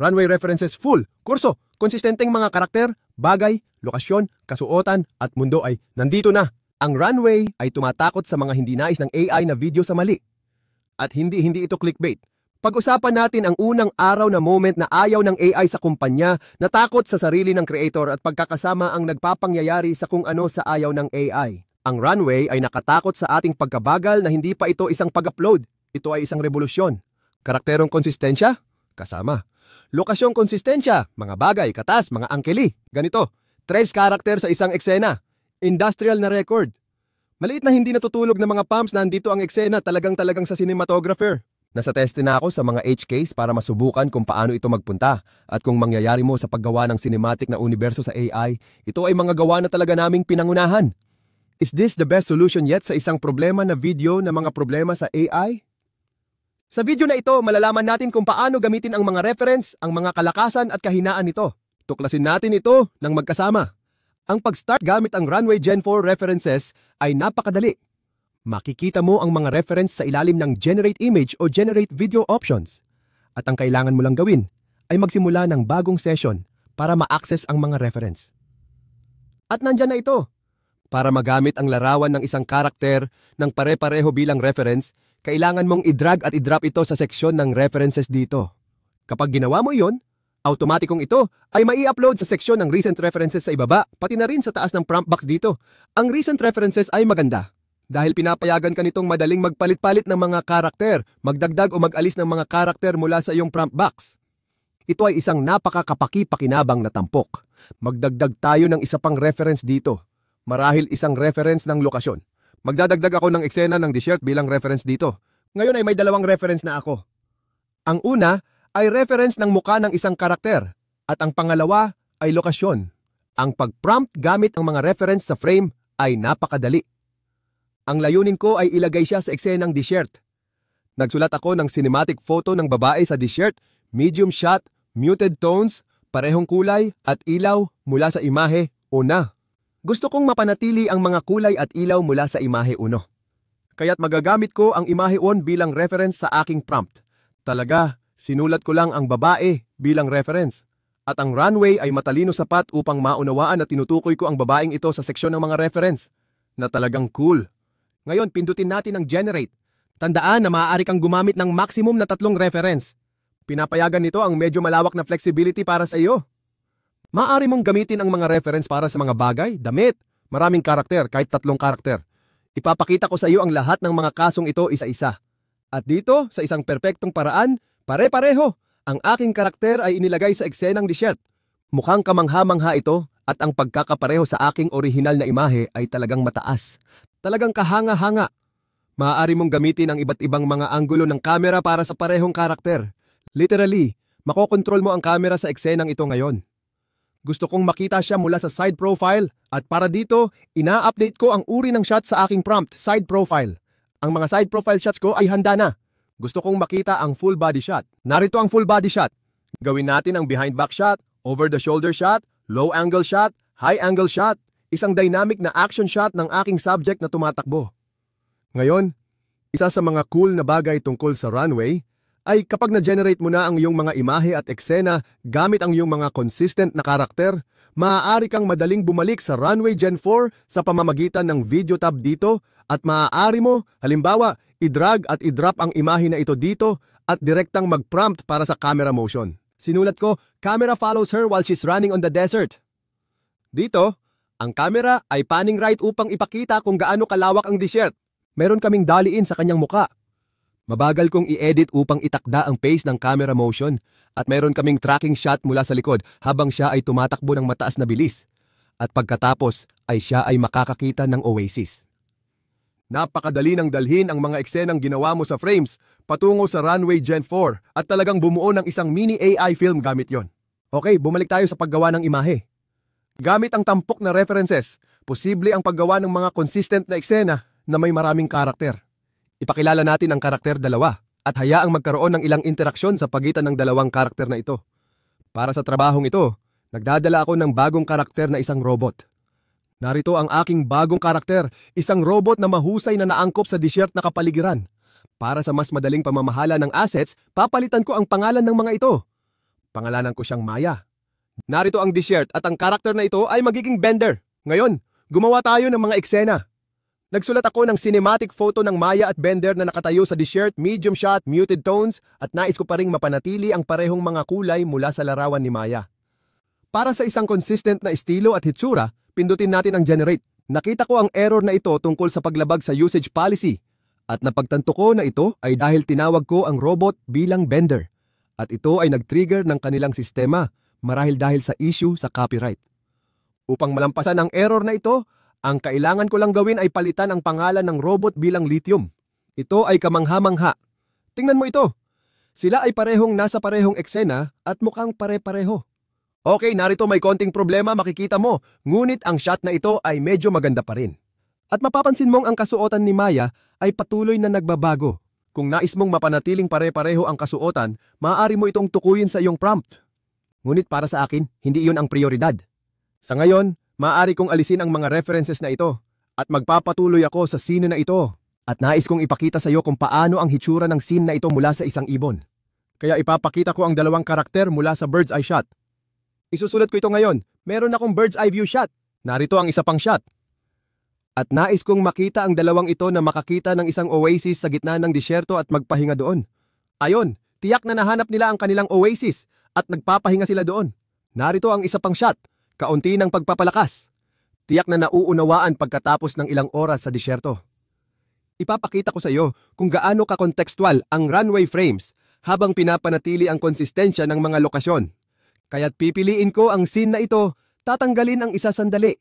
Runway references full. Kurso, konsistenteng mga karakter, bagay, lokasyon, kasuotan, at mundo ay nandito na. Ang runway ay tumatakot sa mga hindi nais ng AI na video sa mali. At hindi ito clickbait. Pag-usapan natin ang unang araw na moment na ayaw ng AI sa kumpanya, natakot sa sarili ng creator at pagkakasama ang nagpapangyayari sa kung ano sa ayaw ng AI. Ang runway ay nakatakot sa ating pagkabagal na hindi pa ito isang pag-upload. Ito ay isang revolusyon. Karakterong konsistensya? Kasama. Lokasyong konsistensya? Mga bagay, katas, mga angkeli. Ganito, 3 karakter sa isang eksena. Industrial na record. Maliit na hindi natutulog na mga pumps na andito ang eksena talagang sa cinematographer. Nasa teste na ako sa mga HKs para masubukan kung paano ito magpunta at kung mangyayari mo sa paggawa ng cinematic na universo sa AI, ito ay mga gawa na talaga naming pinangunahan. Is this the best solution yet sa isang problema na video na mga problema sa AI? Sa video na ito, malalaman natin kung paano gamitin ang mga reference, ang mga kalakasan at kahinaan nito. Tuklasin natin ito ng magkasama. Ang pag-start gamit ang Runway Gen 4 references ay napakadali. Makikita mo ang mga reference sa ilalim ng Generate Image o Generate Video options. At ang kailangan mo lang gawin ay magsimula ng bagong session para ma-access ang mga reference. At nandyan na ito. Para magamit ang larawan ng isang karakter ng pare-pareho bilang reference, kailangan mong i-drag at i-drop ito sa seksyon ng references dito. Kapag ginawa mo iyon, automatikong ito ay mai-upload sa seksyon ng recent references sa ibaba, pati na rin sa taas ng prompt box dito. Ang recent references ay maganda. Dahil pinapayagan ka nitong madaling magpalit-palit ng mga karakter, magdagdag o mag-alis ng mga karakter mula sa iyong prompt box. Ito ay isang napakakapaki-pakinabang na tampok. Magdagdag tayo ng isa pang reference dito. Marahil isang reference ng lokasyon. Magdadagdag ako ng eksena ng t-shirt bilang reference dito. Ngayon ay may 2 reference na ako. Ang una ay reference ng muka ng isang karakter at ang pangalawa ay lokasyon. Ang pag-prompt gamit ang mga reference sa frame ay napakadali. Ang layunin ko ay ilagay siya sa eksenang t-shirt. Nagsulat ako ng cinematic photo ng babae sa t-shirt, medium shot, muted tones, parehong kulay at ilaw mula sa imahe una. Gusto kong mapanatili ang mga kulay at ilaw mula sa imahe 1. Kaya't magagamit ko ang imahe 1 bilang reference sa aking prompt. Talaga, sinulat ko lang ang babae bilang reference. At ang runway ay matalino sapat upang maunawaan na tinutukoy ko ang babaeng ito sa seksyon ng mga reference. Na talagang cool. Ngayon, pindutin natin ang generate. Tandaan na maaari kang gumamit ng maximum na 3 reference. Pinapayagan nito ang medyo malawak na flexibility para sa iyo. Maaari mong gamitin ang mga reference para sa mga bagay, damit, maraming karakter, kahit 3 karakter. Ipapakita ko sa iyo ang lahat ng mga kasong ito isa-isa. At dito, sa isang perpektong paraan, pare-pareho, ang aking karakter ay inilagay sa eksenang t-shirt. Mukhang kamangha-mangha ito at ang pagkakapareho sa aking orihinal na imahe ay talagang mataas. Talagang kahanga-hanga. Maaari mong gamitin ang iba't ibang mga anggulo ng kamera para sa parehong karakter. Literally, makokontrol mo ang kamera sa eksenang ito ngayon. Gusto kong makita siya mula sa side profile at para dito, ina-update ko ang uri ng shot sa aking prompt, side profile. Ang mga side profile shots ko ay handa na. Gusto kong makita ang full body shot. Narito ang full body shot. Gawin natin ang behind back shot, over the shoulder shot, low angle shot, high angle shot. Isang dynamic na action shot ng aking subject na tumatakbo. Ngayon, isa sa mga cool na bagay tungkol sa runway ay kapag na-generate mo na ang iyong mga imahe at eksena gamit ang iyong mga consistent na karakter, maaari kang madaling bumalik sa Runway Gen 4 sa pamamagitan ng video tab dito at maaari mo, halimbawa, i-drag at i-drop ang imahe na ito dito at direktang mag-prompt para sa camera motion. Sinulat ko, camera follows her while she's running on the desert. Dito, ang camera ay panning right upang ipakita kung gaano kalawak ang t-shirt. Meron kaming daliin sa kanyang muka. Mabagal kong i-edit upang itakda ang pace ng camera motion at meron kaming tracking shot mula sa likod habang siya ay tumatakbo ng mataas na bilis. At pagkatapos ay siya ay makakakita ng oasis. Napakadali ng dalhin ang mga eksenang ginawa mo sa frames patungo sa Runway Gen 4 at talagang bumuo ng isang mini AI film gamit yon. Okay, bumalik tayo sa paggawa ng imahe. Gamit ang tampok na references, posible ang paggawa ng mga consistent na eksena na may maraming karakter. Ipakilala natin ang karakter 2 at hayaang magkaroon ng ilang interaksyon sa pagitan ng 2 karakter na ito. Para sa trabahong ito, nagdadala ako ng bagong karakter na isang robot. Narito ang aking bagong karakter, isang robot na mahusay na naangkop sa t-shirt na kapaligiran. Para sa mas madaling pamamahala ng assets, papalitan ko ang pangalan ng mga ito. Pangalanan ko siyang Maya. Narito ang dessert at ang karakter na ito ay magiging Bender. Ngayon, gumawa tayo ng mga eksena. Nagsulat ako ng cinematic photo ng Maya at Bender na nakatayo sa dessert, medium shot, muted tones, at nais ko pa ring mapanatili ang parehong mga kulay mula sa larawan ni Maya. Para sa isang consistent na estilo at hitsura, pindutin natin ang generate. Nakita ko ang error na ito tungkol sa paglabag sa usage policy. At napagtanto ko na ito ay dahil tinawag ko ang robot bilang Bender. At ito ay nag-trigger ng kanilang sistema marahil dahil sa issue sa copyright. Upang malampasan ang error na ito, ang kailangan ko lang gawin ay palitan ang pangalan ng robot bilang Lithium. Ito ay kamangha-mangha. Tingnan mo ito. Sila ay parehong nasa parehong eksena at mukhang pare-pareho. Okay, narito may konting problema makikita mo, ngunit ang shot na ito ay medyo maganda pa rin. At mapapansin mong ang kasuotan ni Maya ay patuloy na nagbabago. Kung nais mong mapanatiling pare-pareho ang kasuotan, maaari mo itong tukuyin sa iyong prompt. Ngunit para sa akin, hindi iyon ang prioridad. Sa ngayon, maaari kong alisin ang mga references na ito at magpapatuloy ako sa scene na ito. At nais kong ipakita sa iyo kung paano ang hitsura ng scene na ito mula sa isang ibon. Kaya ipapakita ko ang dalawang karakter mula sa bird's eye shot. Isusulat ko ito ngayon. Meron akong bird's eye view shot. Narito ang isa pang shot. At nais kong makita ang dalawang ito na makakita ng isang oasis sa gitna ng disyerto at magpahinga doon. Ayon, tiyak na nahanap nila ang kanilang oasis at nagpapahinga sila doon. Narito ang isa pang shot. Kaunti ng pagpapalakas. Tiyak na nauunawaan pagkatapos ng ilang oras sa disyerto. Ipapakita ko sa iyo kung gaano ka-contextual ang runway frames habang pinapanatili ang konsistensya ng mga lokasyon. Kaya't pipiliin ko ang scene na ito, tatanggalin ang isa sandali.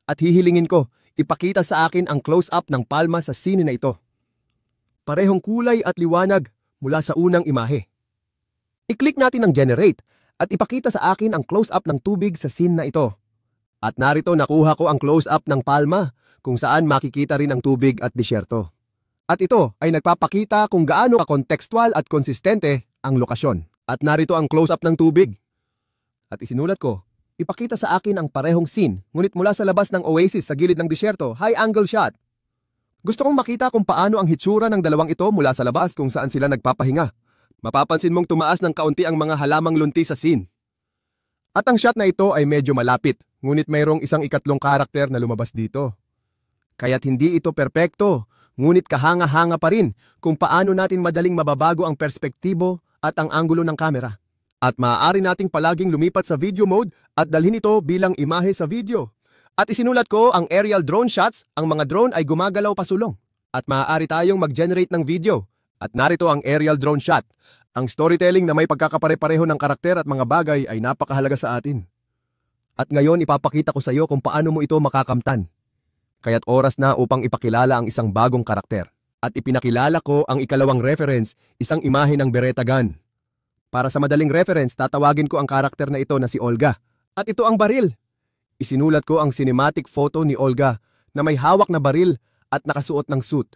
At hihilingin ko, ipakita sa akin ang close-up ng palma sa scene na ito. Parehong kulay at liwanag mula sa unang imahe. I-click natin ang generate at ipakita sa akin ang close-up ng tubig sa scene na ito. At narito nakuha ko ang close-up ng palma kung saan makikita rin ang tubig at disyerto. At ito ay nagpapakita kung gaano ka-contextual at konsistente ang lokasyon. At narito ang close-up ng tubig. At isinulat ko, ipakita sa akin ang parehong scene, ngunit mula sa labas ng oasis sa gilid ng disyerto, high angle shot. Gusto kong makita kung paano ang hitsura ng dalawang ito mula sa labas kung saan sila nagpapahinga. Mapapansin mong tumaas ng kaunti ang mga halamang lunti sa scene. At ang shot na ito ay medyo malapit, ngunit mayroong isang ikatlong karakter na lumabas dito. Kaya't hindi ito perpekto, ngunit kahanga-hanga pa rin kung paano natin madaling mababago ang perspektibo at ang anggulo ng kamera. At maaari nating palaging lumipat sa video mode at dalhin ito bilang imahe sa video. At isinulat ko ang aerial drone shots, ang mga drone ay gumagalaw pasulong. At maaari tayong mag-generate ng video. At narito ang aerial drone shot. Ang storytelling na may pagkakapare-pareho ng karakter at mga bagay ay napakahalaga sa atin. At ngayon ipapakita ko sa iyo kung paano mo ito makakamtan. Kaya't oras na upang ipakilala ang isang bagong karakter. At ipinakilala ko ang ikalawang reference, isang imahe ng Beretta gun. Para sa madaling reference, tatawagin ko ang karakter na ito na si Olga. At ito ang baril. Isinulat ko ang cinematic photo ni Olga na may hawak na baril at nakasuot ng suit.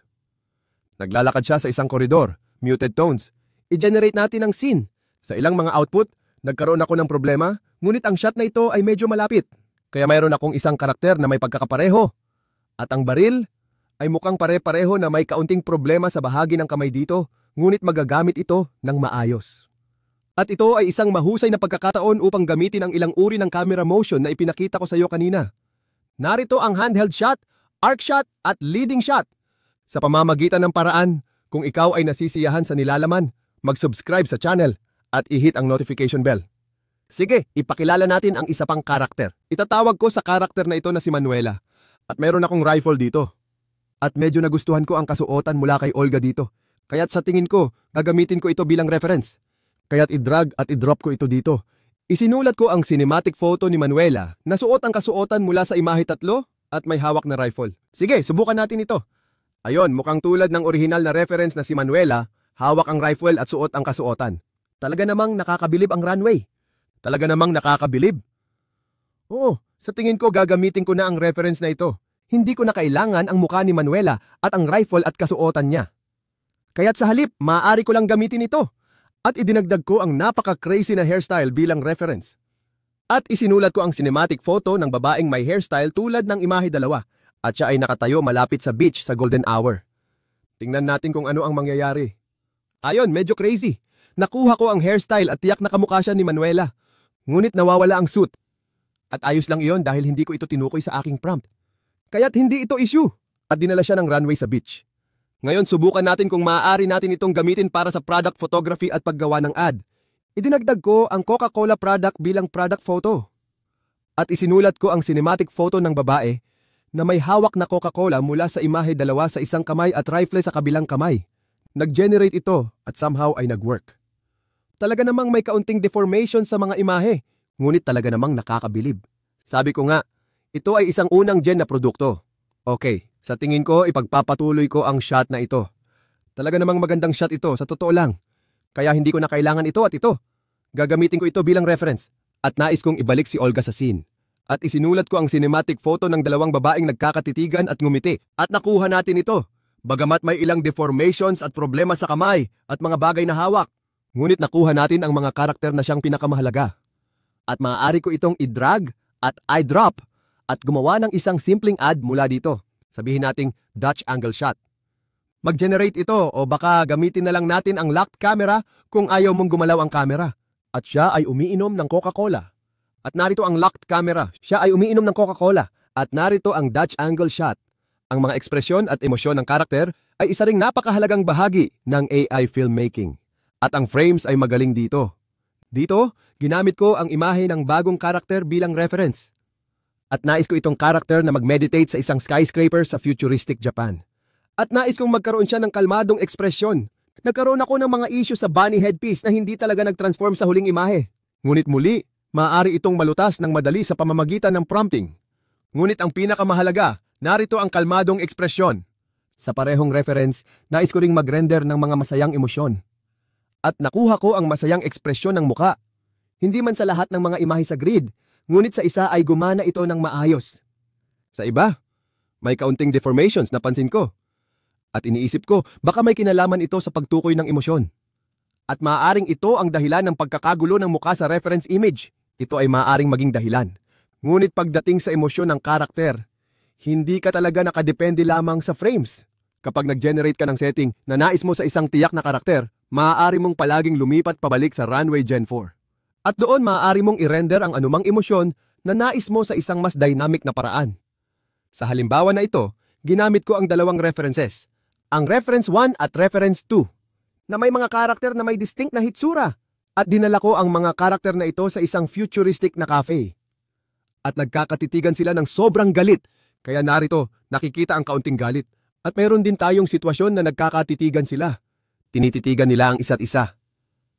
Naglalakad siya sa isang koridor, muted tones. I-generate natin ang scene. Sa ilang mga output, nagkaroon ako ng problema, ngunit ang shot na ito ay medyo malapit. Kaya mayroon akong isang karakter na may pagkakapareho. At ang baril ay mukhang pare-pareho na may kaunting problema sa bahagi ng kamay dito, ngunit magagamit ito ng maayos. At ito ay isang mahusay na pagkakataon upang gamitin ang ilang uri ng camera motion na ipinakita ko sa iyo kanina. Narito ang handheld shot, arc shot at leading shot. Sa pamamagitan ng paraan, kung ikaw ay nasisiyahan sa nilalaman, mag-subscribe sa channel at i-hit ang notification bell. Sige, ipakilala natin ang isa pang karakter. Itatawag ko sa karakter na ito na si Manuela. At meron akong rifle dito. At medyo nagustuhan ko ang kasuotan mula kay Olga dito. Kaya't sa tingin ko, gagamitin ko ito bilang reference. Kaya't i-drag at i-drop ko ito dito. Isinulat ko ang cinematic photo ni Manuela na suot ang kasuotan mula sa imahe 3 at may hawak na rifle. Sige, subukan natin ito. Ayon, mukhang tulad ng orihinal na reference na si Manuela, hawak ang rifle at suot ang kasuotan. Talaga namang nakakabilib ang runway. Talaga namang nakakabilib. Oo, sa tingin ko gagamitin ko na ang reference na ito. Hindi ko na kailangan ang mukha ni Manuela at ang rifle at kasuotan niya. Kaya't sa halip, maaari ko lang gamitin ito. At idinagdag ko ang napaka-crazy na hairstyle bilang reference. At isinulat ko ang cinematic photo ng babaeng may hairstyle tulad ng imahe 2 at siya ay nakatayo malapit sa beach sa golden hour. Tingnan natin kung ano ang mangyayari. Ayon, medyo crazy. Nakuha ko ang hairstyle at tiyak na kamukha siya ni Manuela. Ngunit nawawala ang suit. At ayos lang iyon dahil hindi ko ito tinukoy sa aking prompt. Kaya't hindi ito issue. At dinala siya ng runway sa beach. Ngayon subukan natin kung maaari natin itong gamitin para sa product photography at paggawa ng ad. Idinagdag ko ang Coca-Cola product bilang product photo. At isinulat ko ang cinematic photo ng babae na may hawak na Coca-Cola mula sa imahe dalawa sa isang kamay at rifle sa kabilang kamay. Nag-generate ito at somehow ay nag-work. Talaga namang may kaunting deformation sa mga imahe, ngunit talaga namang nakakabilib. Sabi ko nga, ito ay isang unang gen na produkto. Okay, sa tingin ko ipagpapatuloy ko ang shot na ito. Talaga namang magandang shot ito, sa totoo lang. Kaya hindi ko na kailangan ito at ito. Gagamitin ko ito bilang reference. At nais kong ibalik si Olga sa scene. At isinulat ko ang cinematic photo ng dalawang babaeng nagkakatitigan at ngumiti. At nakuha natin ito. Bagamat may ilang deformations at problema sa kamay at mga bagay na hawak. Ngunit nakuha natin ang mga karakter na siyang pinakamahalaga. At maaari ko itong i-drag at i-drop at gumawa ng isang simpleng ad mula dito. Sabihin nating Dutch angle shot. Mag-generate ito o baka gamitin na lang natin ang locked camera kung ayaw mong gumalaw ang camera. At siya ay umiinom ng Coca-Cola. At narito ang locked camera. Siya ay umiinom ng Coca-Cola. At narito ang Dutch angle shot. Ang mga ekspresyon at emosyon ng karakter ay isa ring napakahalagang bahagi ng AI filmmaking. At ang frames ay magaling dito. Dito, ginamit ko ang imahe ng bagong karakter bilang reference. At nais ko itong karakter na mag-meditate sa isang skyscraper sa futuristic Japan. At nais kong magkaroon siya ng kalmadong ekspresyon. Nagkaroon ako ng mga issue sa bunny headpiece na hindi talaga nag-transform sa huling imahe. Ngunit muli, maaari itong malutas ng madali sa pamamagitan ng prompting. Ngunit ang pinakamahalaga, narito ang kalmadong ekspresyon. Sa parehong reference, nais ko ring mag-render ng mga masayang emosyon. At nakuha ko ang masayang ekspresyon ng muka. Hindi man sa lahat ng mga imahe sa grid, ngunit sa isa ay gumana ito ng maayos. Sa iba, may kaunting deformations na pansin ko. At iniisip ko, baka may kinalaman ito sa pagtukoy ng emosyon. At maaaring ito ang dahilan ng pagkakagulo ng mukha sa reference image. Ito ay maaaring maging dahilan. Ngunit pagdating sa emosyon ng karakter, hindi ka talaga nakadepende lamang sa frames. Kapag nag-generate ka ng setting na nais mo sa isang tiyak na karakter, maaari mong palaging lumipat pabalik sa Runway Gen 4. At doon maaari mong i-render ang anumang emosyon na nais mo sa isang mas dynamic na paraan. Sa halimbawa na ito, ginamit ko ang dalawang references. Ang reference 1 at reference 2 na may mga karakter na may distinct na hitsura at dinala ko ang mga karakter na ito sa isang futuristic na cafe. At nagkakatitigan sila ng sobrang galit kaya narito nakikita ang kaunting galit at mayroon din tayong sitwasyon na nagkakatitigan sila. Tinititigan nila ang isa't isa.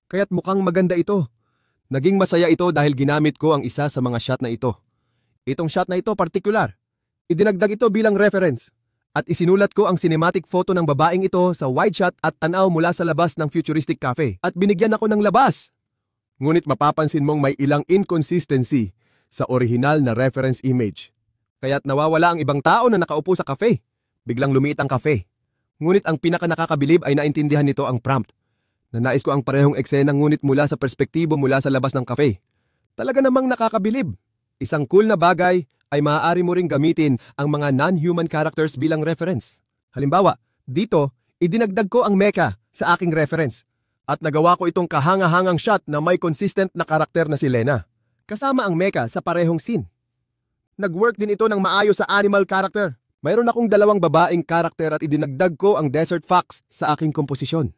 Kaya't mukhang maganda ito. Naging masaya ito dahil ginamit ko ang isa sa mga shot na ito. Itong shot na ito particular. Idinagdag ito bilang reference. At isinulat ko ang cinematic photo ng babaeng ito sa wide shot at tanaw mula sa labas ng futuristic cafe. At binigyan ako ng labas. Ngunit mapapansin mong may ilang inconsistency sa orihinal na reference image. Kaya't nawawala ang ibang tao na nakaupo sa cafe. Biglang lumiit ang cafe. Ngunit ang pinaka-nakakabilib ay naintindihan nito ang prompt. Nanais ko ang parehong eksena ngunit mula sa perspektibo mula sa labas ng cafe. Talaga namang nakakabilib. Isang cool na bagay ay maaari mo ring gamitin ang mga non-human characters bilang reference. Halimbawa, dito, idinagdag ko ang mecha sa aking reference at nagawa ko itong kahanga-hangang shot na may consistent na karakter na si Lena, kasama ang mecha sa parehong scene. Nag-work din ito ng maayos sa animal character. Mayroon akong dalawang babaeng karakter at idinagdag ko ang desert fox sa aking komposisyon.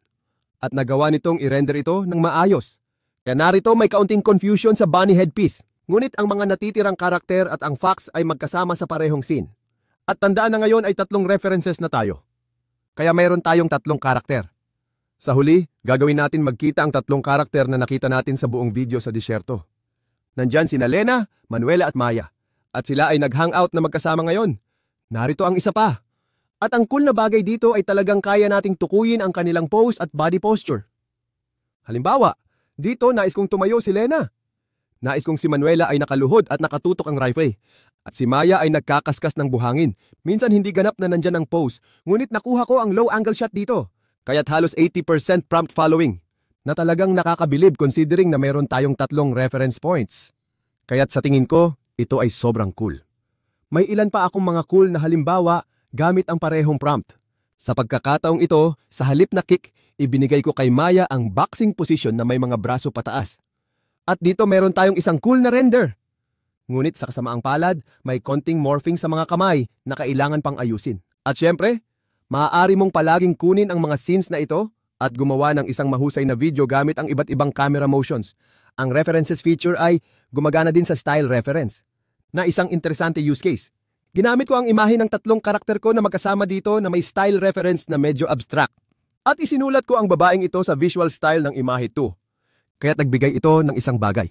At nagawa nitong i-render ito ng maayos. Kaya narito may kaunting confusion sa bunny headpiece. Ngunit ang mga natitirang karakter at ang fox ay magkasama sa parehong scene. At tandaan na ngayon ay 3 references na tayo. Kaya mayroon tayong 3 karakter. Sa huli, gagawin natin magkita ang 3 karakter na nakita natin sa buong video sa disyerto. Nandyan sina Lena, Manuela at Maya. At sila ay nag-hangout na magkasama ngayon. Narito ang isa pa. At ang cool na bagay dito ay talagang kaya nating tukuyin ang kanilang pose at body posture. Halimbawa, dito nais kong tumayo si Lena. Nais kong si Manuela ay nakaluhod at nakatutok ang rifle. At si Maya ay nagkakaskas ng buhangin. Minsan hindi ganap na nandyan ang pose, ngunit nakuha ko ang low angle shot dito. Kaya't halos 80% prompt following. Na talagang nakakabilib considering na mayroon tayong 3 reference points. Kaya't sa tingin ko, ito ay sobrang cool. May ilan pa akong mga cool na halimbawa gamit ang parehong prompt. Sa pagkakataong ito, sa halip na kick, ibinigay ko kay Maya ang boxing position na may mga braso pataas. At dito meron tayong isang cool na render. Ngunit sa kasamaang palad, may konting morphing sa mga kamay na kailangan pang ayusin. At syempre, maaari mong palaging kunin ang mga scenes na ito at gumawa ng isang mahusay na video gamit ang iba't ibang camera motions. Ang references feature ay gumagana din sa style reference, na isang interesante use case. Ginamit ko ang imahe ng 3 karakter ko na magkasama dito na may style reference na medyo abstract. At isinulat ko ang babaeng ito sa visual style ng imahe 2. Kaya nagbigay ito ng isang bagay.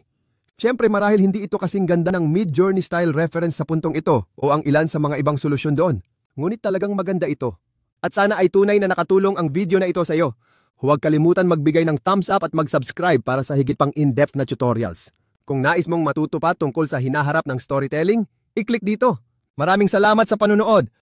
Siyempre marahil hindi ito kasing ganda ng mid-journey style reference sa puntong ito o ang ilan sa mga ibang solusyon doon. Ngunit talagang maganda ito. At sana ay tunay na nakatulong ang video na ito sa iyo. Huwag kalimutan magbigay ng thumbs up at mag-subscribe para sa higit pang in-depth na tutorials. Kung nais mong matuto pa tungkol sa hinaharap ng storytelling, i-click dito. Maraming salamat sa panunood.